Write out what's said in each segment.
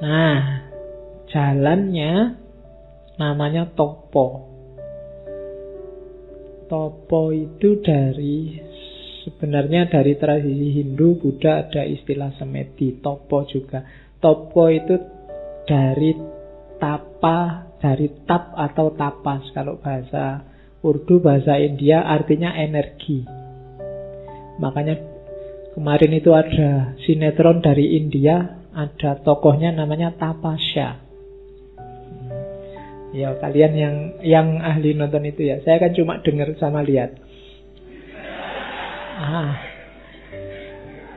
Nah, jalannya namanya topo. Topo itu sebenarnya dari tradisi Hindu, Buddha ada istilah semedi, topo juga. Topo itu dari tapa, dari tap atau tapas. Kalau bahasa Urdu, bahasa India artinya energi. Makanya kemarin itu ada sinetron dari India, ada tokohnya namanya Tapasya. Ya, kalian yang ahli nonton itu ya. Saya kan cuma dengar sama lihat.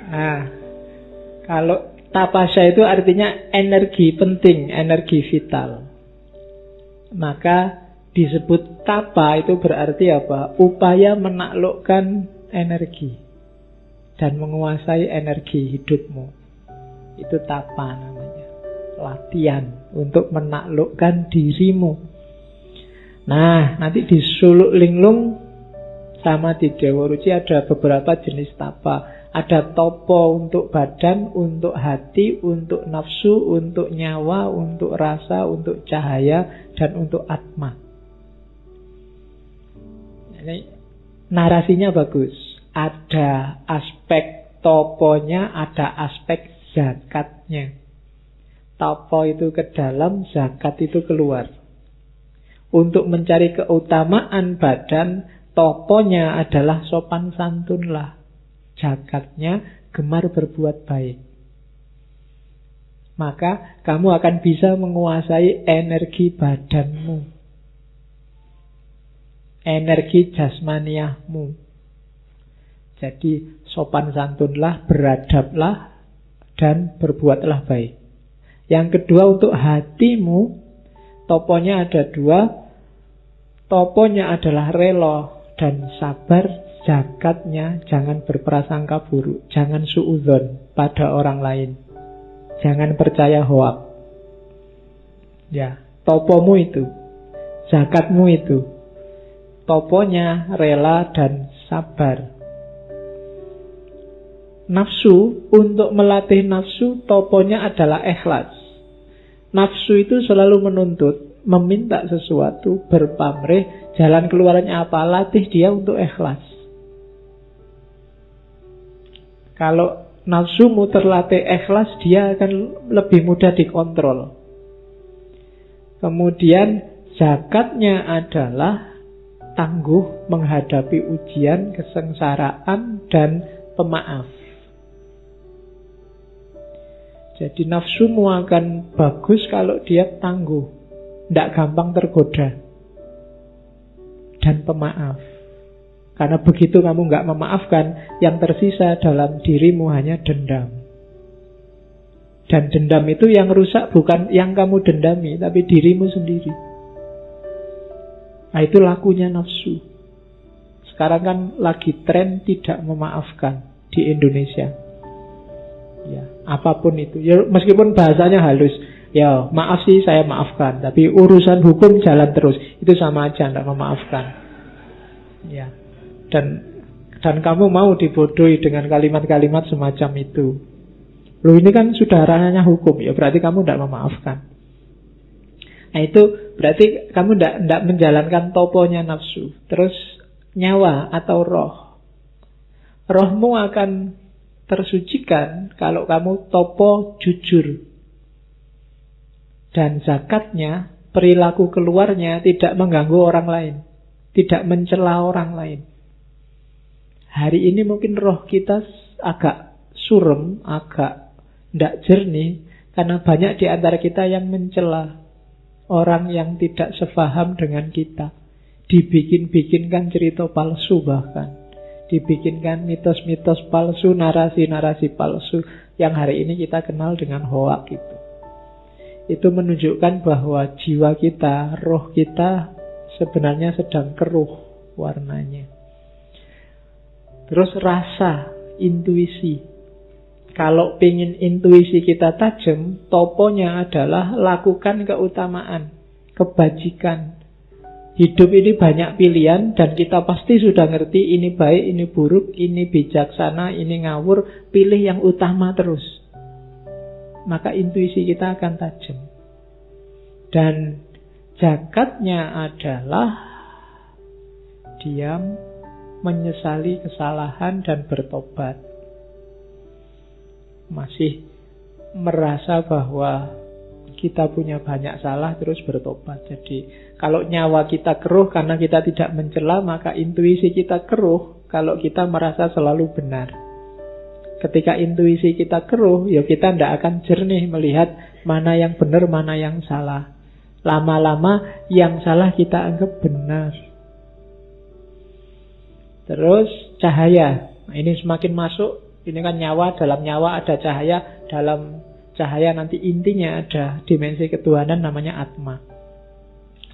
Nah, kalau tapasya itu artinya energi penting, energi vital. Maka disebut tapa itu berarti apa? Upaya menaklukkan energi dan menguasai energi hidupmu. Itu tapa namanya. Latihan untuk menaklukkan dirimu. Nah, nanti di Suluk Linglung sama di Dewa Ruci ada beberapa jenis tapa. Ada topo untuk badan, untuk hati, untuk nafsu, untuk nyawa, untuk rasa, untuk cahaya, dan untuk atma. Ini narasinya bagus. Ada aspek toponya, ada aspek zakatnya. Topo itu ke dalam, zakat itu keluar. Untuk mencari keutamaan badan, toponya adalah sopan santunlah. Zakatnya gemar berbuat baik. Maka kamu akan bisa menguasai energi badanmu, energi jasmaniahmu. Jadi sopan santunlah, beradablah, dan berbuatlah baik. Yang kedua untuk hatimu, toponya ada dua. Toponya adalah rela dan sabar. Zakatnya jangan berprasangka buruk, jangan suudzon pada orang lain, jangan percaya hoak. Ya, topomu itu, zakatmu itu. Toponya rela dan sabar. Nafsu, untuk melatih nafsu, toponya adalah ikhlas. Nafsu itu selalu menuntut, meminta sesuatu, berpamrih. Jalan keluarnya apa? Latih dia untuk ikhlas. Kalau nafsumu terlatih ikhlas, dia akan lebih mudah dikontrol. Kemudian zakatnya adalah tangguh menghadapi ujian, kesengsaraan, dan pemaaf. Jadi nafsumu akan bagus kalau dia tangguh, tidak gampang tergoda, dan pemaaf. Karena begitu kamu nggak memaafkan, yang tersisa dalam dirimu hanya dendam. Dan dendam itu yang rusak bukan yang kamu dendami, tapi dirimu sendiri. Nah, itu lakunya nafsu. Sekarang kan lagi tren tidak memaafkan di Indonesia. Ya, apapun itu. Ya, meskipun bahasanya halus. Ya, maaf sih saya maafkan, tapi urusan hukum jalan terus. Itu sama aja tidak memaafkan. Ya. Dan kamu mau dibodohi dengan kalimat-kalimat semacam itu. Loh, ini kan sudah ranahnya hukum, ya berarti kamu tidak memaafkan. Nah, itu berarti kamu tidak menjalankan toponya nafsu. Terus nyawa atau roh. Rohmu akan tersucikan kalau kamu topo jujur. Dan zakatnya, perilaku keluarnya tidak mengganggu orang lain, tidak mencela orang lain. Hari ini mungkin roh kita agak surem, agak tidak jernih, karena banyak di antara kita yang mencela orang yang tidak sefaham dengan kita. Dibikin-bikinkan cerita palsu bahkan. Dibikinkan mitos-mitos palsu, narasi-narasi palsu yang hari ini kita kenal dengan hoak itu. Itu menunjukkan bahwa jiwa kita, roh kita sebenarnya sedang keruh warnanya. Terus rasa, intuisi. Kalau ingin intuisi kita tajam, toponya adalah lakukan keutamaan, kebajikan. Hidup ini banyak pilihan dan kita pasti sudah ngerti ini baik, ini buruk, ini bijaksana, ini ngawur. Pilih yang utama terus. maka intuisi kita akan tajam. Dan zakatnya adalah diam, menyesali kesalahan dan bertobat. Masih merasa bahwa kita punya banyak salah terus bertobat. Jadi kalau nyawa kita keruh karena kita tidak mencela, maka intuisi kita keruh kalau kita merasa selalu benar. Ketika intuisi kita keruh, ya kita tidak akan jernih melihat mana yang benar, mana yang salah. Lama-lama yang salah kita anggap benar. Terus cahaya. Nah, ini semakin masuk, ini kan nyawa, dalam nyawa ada cahaya, dalam cahaya nanti intinya ada dimensi ketuhanan namanya Atma.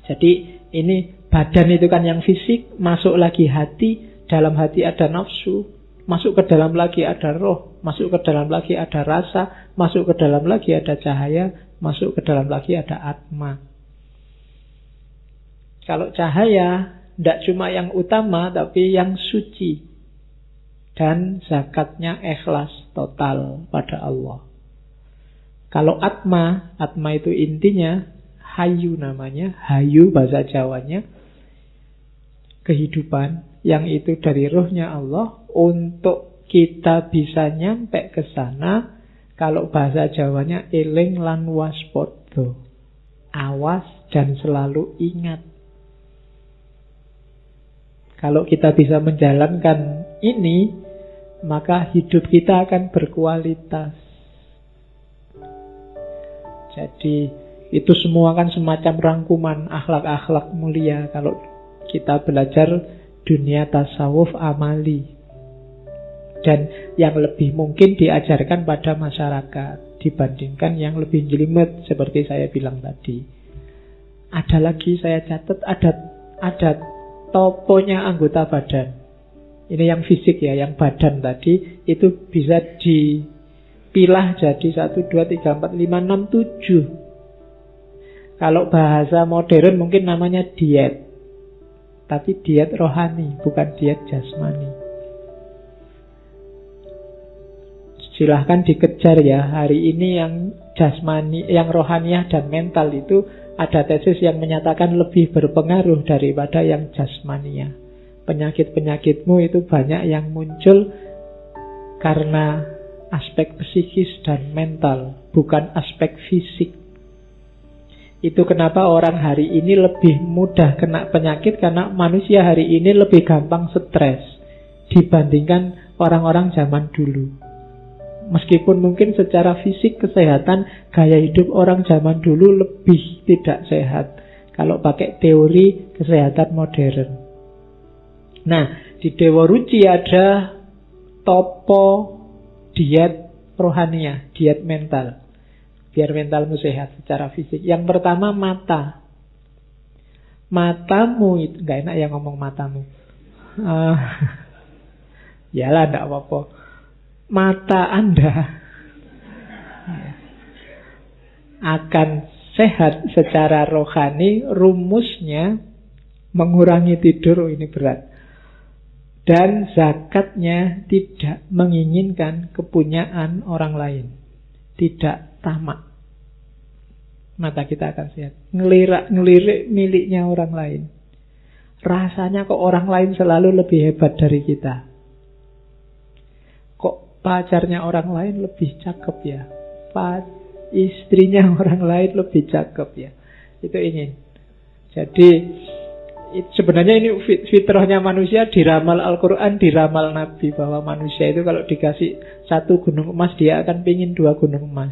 Jadi ini badan itu kan yang fisik, masuk lagi hati, dalam hati ada nafsu, masuk ke dalam lagi ada roh, masuk ke dalam lagi ada rasa, masuk ke dalam lagi ada cahaya, masuk ke dalam lagi ada Atma. Kalau cahaya tidak cuma yang utama tapi yang suci, dan zakatnya ikhlas total pada Allah. Kalau Atma, Atma itu intinya hayu namanya, hayu bahasa Jawanya, kehidupan yang itu dari rohnya Allah. Untuk kita bisa nyampe ke sana, kalau bahasa Jawanya eling lan waspodo, awas dan selalu ingat. Kalau kita bisa menjalankan ini, maka hidup kita akan berkualitas. Jadi itu semua kan semacam rangkuman akhlak-akhlak mulia kalau kita belajar dunia tasawuf amali. Dan yang lebih mungkin diajarkan pada masyarakat dibandingkan yang lebih jelimet seperti saya bilang tadi. Ada lagi saya catat, ada toponya anggota badan. Ini yang fisik ya, yang badan tadi itu bisa dipilah jadi 1, 2, 3, 4, 5, 6, 7. Kalau bahasa modern mungkin namanya diet. Tapi diet rohani, bukan diet jasmani. Silahkan dikejar ya. Hari ini yang jasmani, yang rohaniah dan mental itu ada tesis yang menyatakan lebih berpengaruh daripada yang jasmaniah. Penyakit-penyakitmu itu banyak yang muncul karena aspek psikis dan mental, bukan aspek fisik. Itu kenapa orang hari ini lebih mudah kena penyakit, karena manusia hari ini lebih gampang stres dibandingkan orang-orang zaman dulu. Meskipun mungkin secara fisik kesehatan, gaya hidup orang zaman dulu lebih tidak sehat kalau pakai teori kesehatan modern. Nah, di Dewa Ruci ada topo diet rohaniah, diet mental, biar mentalmu sehat secara fisik. Yang pertama mata. Matamu itu, gak enak ya ngomong matamu. Yalah, gak apa-apa. Mata Anda akan sehat secara rohani. Rumusnya mengurangi tidur, ini berat. Dan zakatnya tidak menginginkan kepunyaan orang lain, tidak tamak. Mata kita akan sehat. Ngelirik miliknya orang lain. Rasanya kok orang lain selalu lebih hebat dari kita. Pacarnya orang lain lebih cakep ya, istrinya orang lain lebih cakep ya. Itu ingin. Jadi sebenarnya ini fitrahnya manusia, diramal Al-Quran, diramal Nabi, bahwa manusia itu kalau dikasih 1 gunung emas, dia akan pingin 2 gunung emas.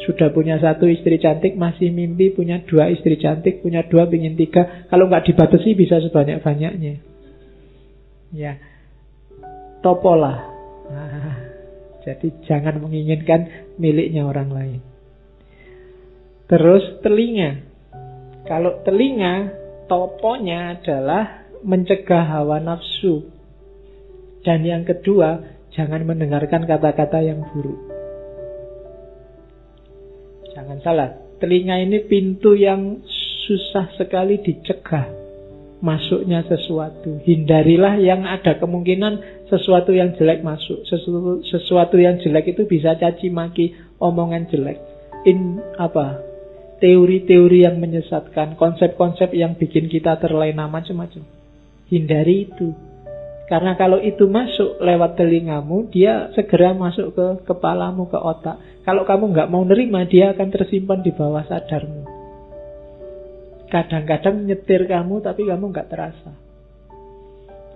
Sudah punya 1 istri cantik, masih mimpi punya 2 istri cantik, punya 2 pingin 3. Kalau nggak dibatasi bisa sebanyak-banyaknya. Ya, topolah. Jadi jangan menginginkan miliknya orang lain. Terus telinga. Kalau telinga, toponya adalah mencegah hawa nafsu. Dan yang kedua, jangan mendengarkan kata-kata yang buruk. Jangan salah, telinga ini pintu yang susah sekali dicegah masuknya sesuatu. Hindarilah yang ada kemungkinan sesuatu yang jelek masuk. Sesuatu yang jelek itu bisa caci maki, omongan jelek. Teori-teori yang menyesatkan, konsep-konsep yang bikin kita terlena macam-macam. Hindari itu. Karena kalau itu masuk lewat telingamu, dia segera masuk ke kepalamu, ke otak. Kalau kamu nggak mau nerima, dia akan tersimpan di bawah sadarmu. Kadang-kadang nyetir kamu, tapi kamu nggak terasa.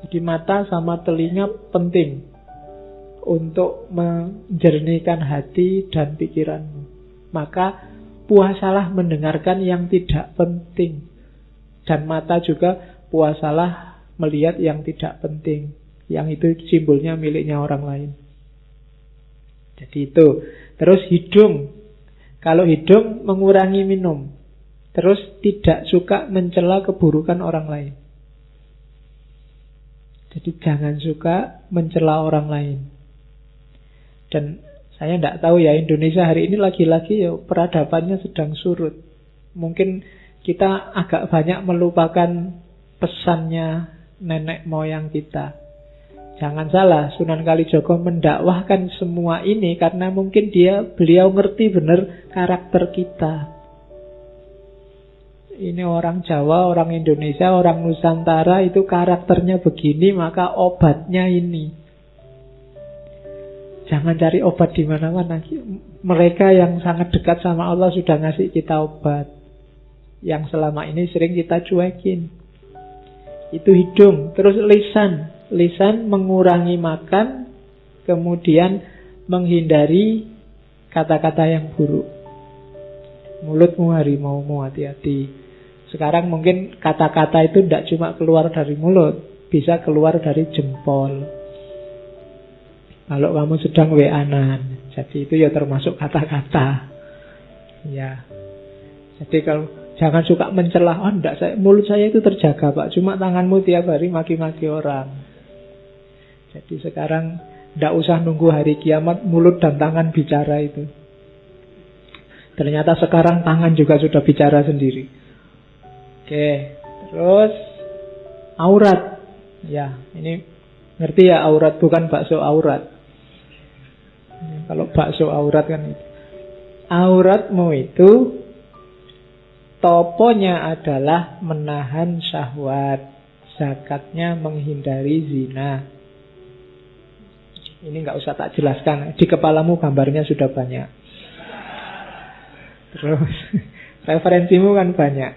Jadi mata sama telinga penting untuk menjernihkan hati dan pikiranmu. Maka puasalah mendengarkan yang tidak penting. Dan mata juga puasalah melihat yang tidak penting. Yang itu simbolnya miliknya orang lain. Jadi itu. Terus hidung. Kalau hidung mengurangi minum. Terus tidak suka mencela keburukan orang lain. Jadi jangan suka mencela orang lain. Dan saya tidak tahu ya, Indonesia hari ini lagi-lagi ya peradabannya sedang surut. Mungkin kita agak banyak melupakan pesannya nenek moyang kita. Jangan salah, Sunan Kalijaga mendakwahkan semua ini karena mungkin beliau ngerti benar karakter kita. Ini orang Jawa, orang Indonesia, orang Nusantara itu karakternya begini, maka obatnya ini. Jangan cari obat di mana-mana. Mereka yang sangat dekat sama Allah sudah ngasih kita obat. Yang selama ini sering kita cuekin. Itu hidung. Terus lisan. Lisan mengurangi makan, kemudian menghindari kata-kata yang buruk. Mulutmu harimaumu, hati-hati. Sekarang mungkin kata-kata itu tidak cuma keluar dari mulut, bisa keluar dari jempol. Kalau kamu sedang WA-an, jadi itu ya termasuk kata-kata. Ya. Jadi kalau jangan suka mencela, mulut saya itu terjaga Pak, cuma tanganmu tiap hari maki-maki orang. Jadi sekarang tidak usah nunggu hari kiamat, mulut dan tangan bicara itu. Ternyata sekarang tangan juga sudah bicara sendiri. Oke, terus aurat. Ya, ini ngerti ya aurat, bukan bakso aurat. Kalau bakso aurat kan itu. Auratmu itu toponya adalah menahan syahwat. Zakatnya menghindari zina. Ini nggak usah tak jelaskan. Di kepalamu gambarnya sudah banyak. Terus referensimu kan banyak.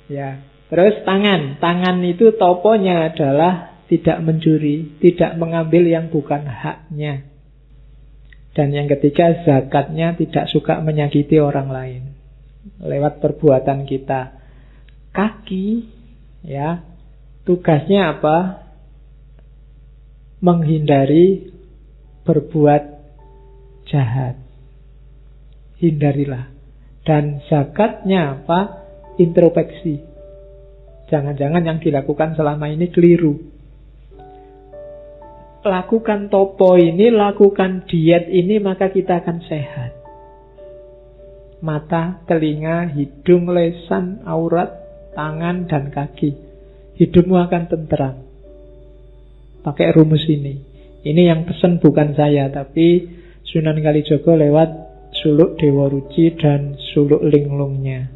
Ya. Terus tangan. Tangan itu toponya adalah tidak mencuri, tidak mengambil yang bukan haknya. Dan yang ketiga, zakatnya tidak suka menyakiti orang lain lewat perbuatan kita. Kaki, ya, tugasnya apa? Menghindari berbuat jahat. Hindarilah. Dan zakatnya apa? Introspeksi. Jangan-jangan yang dilakukan selama ini keliru. Lakukan topo ini, lakukan diet ini, maka kita akan sehat. Mata, telinga, hidung, lisan, aurat, tangan, dan kaki. Hidupmu akan tentram. Pakai rumus ini. Ini yang pesan bukan saya, tapi Sunan Kalijaga lewat suluk Dewa Ruci dan suluk linglungnya.